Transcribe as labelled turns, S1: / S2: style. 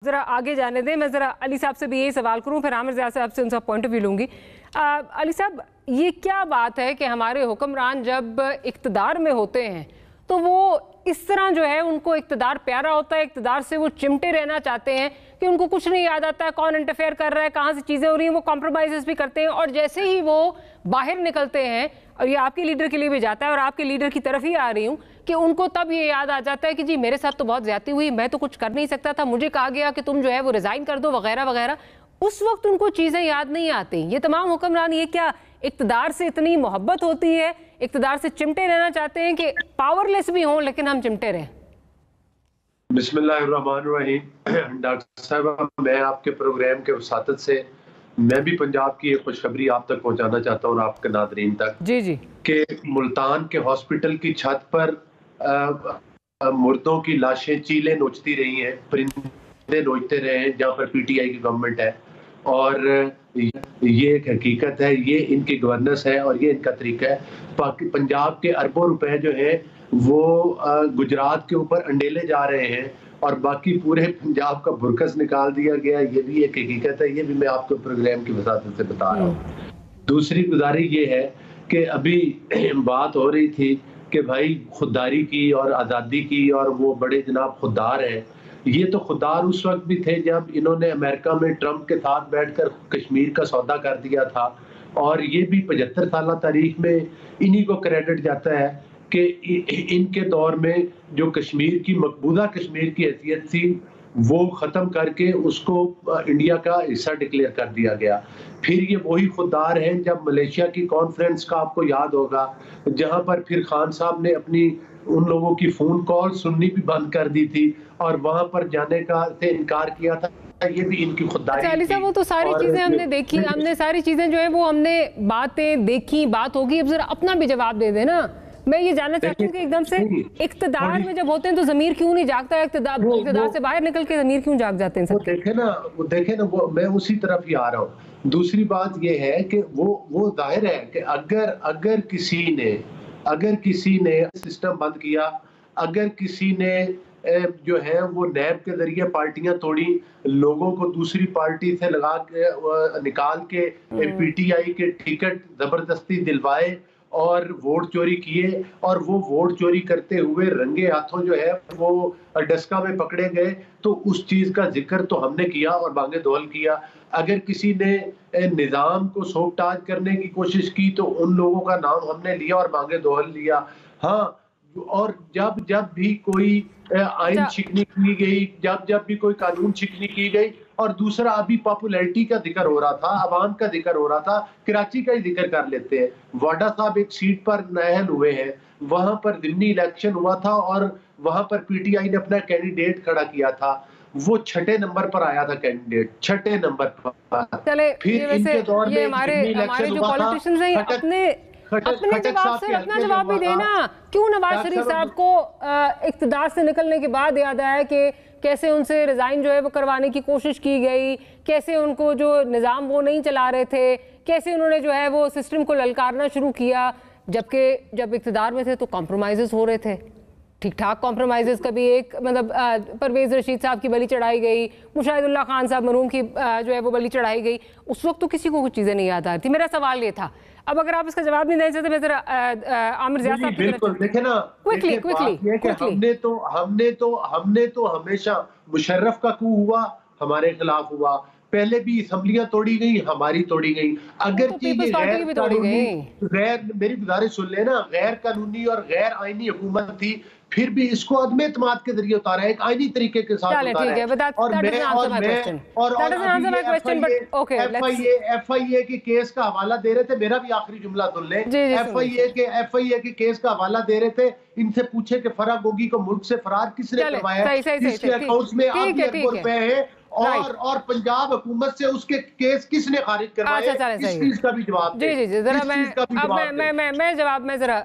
S1: जरा आगे जाने दें, मैं जरा अली साहब से भी यही सवाल करूं, फिर आमिर ज़िया साहब से उनका पॉइंट ऑफ व्यू लूंगी। अली साहब, ये क्या बात है कि हमारे हुक्मरान जब इक़्तिदार में होते हैं तो वो इस तरह जो है उनको इक़्तिदार प्यारा होता है, इक़्तिदार से वो चिमटे रहना चाहते हैं कि उनको कुछ नहीं याद आता है कौन इंटरफेयर कर रहा है, कहाँ से चीज़ें हो रही हैं, वो कॉम्प्रोमाइज़ भी करते हैं। और जैसे ही वो बाहर निकलते हैं, और ये आपके लीडर के लिए भी जाता है और आपके लीडर की तरफ ही आ रही हूँ कि उनको तब ये याद आ जाता है कि जी मेरे साथ तो बहुत ज़्यादती हुई, मैं तो कुछ कर नहीं सकता था, मुझे कहा गया कि तुम जो है वो रिज़ाइन कर दो वगैरह वगैरह। उस वक्त उनको चीज़ें याद नहीं आती। ये तमाम हुक्मरान ये क्या इक़्तिदार से इतनी मोहब्बत होती है, इक़्तिदार से चिमटे रहना चाहते हैं कि पावरलेस भी हों लेकिन हम चिमटे रहें?
S2: बिस्मिल्लाहिर्रहमानिर्रहीम। डॉक्टर साहब, मैं आपके प्रोग्राम के वसातत से मैं भी पंजाब की एक खुशखबरी आप तक पहुंचाना चाहता हूँ और आपके नादरीन तक।
S1: जी जी।
S2: कि मुल्तान के हॉस्पिटल की छत पर मुर्दों की लाशें चीलें नोचती रही हैं, परिंदे नोचते रहे हैं जहाँ पर पीटीआई की गवर्नमेंट है। और ये एक हकीकत है, ये इनकी गवर्नेंस है और ये इनका तरीका है। पंजाब के अरबों रुपए जो है वो गुजरात के ऊपर अंडेले जा रहे हैं और बाकी पूरे पंजाब का बुरकस निकाल दिया गया। ये भी एक हकीकत है, ये भी मैं आपको प्रोग्राम की वसातत से बता रहा हूँ। दूसरी गुजारिश ये है कि अभी बात हो रही थी कि भाई खुददारी की और आज़ादी की, और वो बड़े जनाब खुददार हैं। ये तो खुददार उस वक्त भी थे जब इन्होंने अमेरिका में ट्रंप के साथ बैठकर कश्मीर का सौदा कर दिया था। और ये भी 75 साल तारीख में इन्हीं को क्रेडिट जाता है कि इनके दौर में जो कश्मीर की मकबूजा कश्मीर की हैसियत थी वो ख़त्म करके उसको इंडिया का हिस्सा डिक्लेयर कर दिया गया। फिर ये वही खुददार हैं जब मलेशिया की कॉन्फ्रेंस का आपको याद होगा, जहां पर फिर खान साहब ने अपनी उन लोगों की फ़ोन कॉल सुननी भी बंद कर दी थी और वहां पर जाने का से इनकार किया था। ये भी इनकी खुददारी।
S1: अच्छा अली साहब, वो तो सारी चीज़ें हमने देखी, हमने सारी चीज़ें जो है वो हमने बातें देखी, बात होगी। अब जरा अपना भी जवाब दे देना। मैं ये जानना चाहती हूँ कि एकदम से इक़्तिदार में जब होते हैं तो ज़मीर क्यों नहीं जागता है, इक़्तिदार से बाहर निकल के ज़मीर क्यों जाग जाते हैं?
S2: वो देखे ना वो मैं उसी तरफ ही आ रहा हूँ। दूसरी बात ये है कि वो जाहिर है कि अगर किसी ने सिस्टम बंद किया, अगर किसी ने जो है वो नैब के जरिए पार्टियां तोड़ी, लोगों को दूसरी पार्टी से लगा के निकाल के पीटीआई के टिकट जबरदस्ती दिलवाए और वोट चोरी किए, और वो वोट चोरी करते हुए रंगे हाथों जो है वो डस्का में पकड़े गए, तो उस चीज का जिक्र तो हमने किया और बांगे दोहल किया। अगर किसी ने निजाम को सोखताज करने की कोशिश की तो उन लोगों का नाम हमने लिया और बांगे दोहल लिया। हाँ, और जब भी कोई आइन शिकनी की गई, जब भी कोई कानून शिकनी की गई, और दूसरा अभी पॉपुलैरिटी का जिक्र हो रहा था, अवाम का जिक्र हो रहा था, कराची का ही जिक्र कर लेते हैं। वाडा साहब एक सीट पर नाअहल हुए हैं, वहां पर दिमनी इलेक्शन हुआ था और वहां पर पीटीआई ने अपना कैंडिडेट खड़ा किया था। वो 6ठे नंबर पर आया था कैंडिडेट, 6ठे नंबर पर।
S1: चले,
S2: फिर इनके दौर में
S1: हमारे जो पॉलिटिशियंस हैं अपने जवाब से अपना जवाब भी देना। क्यों नवाज शरीफ साहब को इक़्तिदार से निकलने के बाद याद आया कि कैसे उनसे रिज़ाइन जो है वो करवाने की कोशिश की गई, कैसे उनको जो निज़ाम वो नहीं चला रहे थे, कैसे उन्होंने जो है वो सिस्टम को ललकारना शुरू किया, जबकि जब इक़्तिदार में थे तो कॉम्प्रोमाइज़ हो रहे थे, ठीक ठाक कॉम्प्रोमाइज़। कभी एक मतलब परवेज़ रशीद साहब की बलि चढ़ाई गई, मुशाहिदुल्लाह खान साहब मरहूम की जो है वो बलि चढ़ाई गई। उस वक्त तो किसी को कुछ चीज़ें नहीं याद आ रही थी। मेरा सवाल ये था। अब अगर आप इसका जवाब नहीं देना चाहते, मैं जरा आमिर ज़िया साहब की तरफ
S2: देखे ना, हमने तो हमेशा मुशर्रफ का कू हुआ हमारे खिलाफ हुआ, पहले भी असम्बलियां तोड़ी गई, हमारी तोड़ी गई। अगर
S1: तो
S2: मेरी गुजारिश सुन लेना, गैर कानूनी और गैर आईनी हुकूमत थी, फिर भी इसको अदम एतमाद के जरिए उतारा है, एक आईनी तरीके के साथ उतारा है। FIA के केस का हवाला दे रहे थे, मेरा भी आखिरी जुमला सुन ले। FIA के केस का हवाला दे रहे थे, इनसे पूछे कि फराह गोगी को मुल्क से फरार किसने करवाया, इसके अकाउंट्स में अरबों रुपए हैं, और पंजाब हुकूमत से उसके केस किसने खारिज करवाए, इस चीज का भी जवाब।
S1: जी जी जी, जरा मैं जरा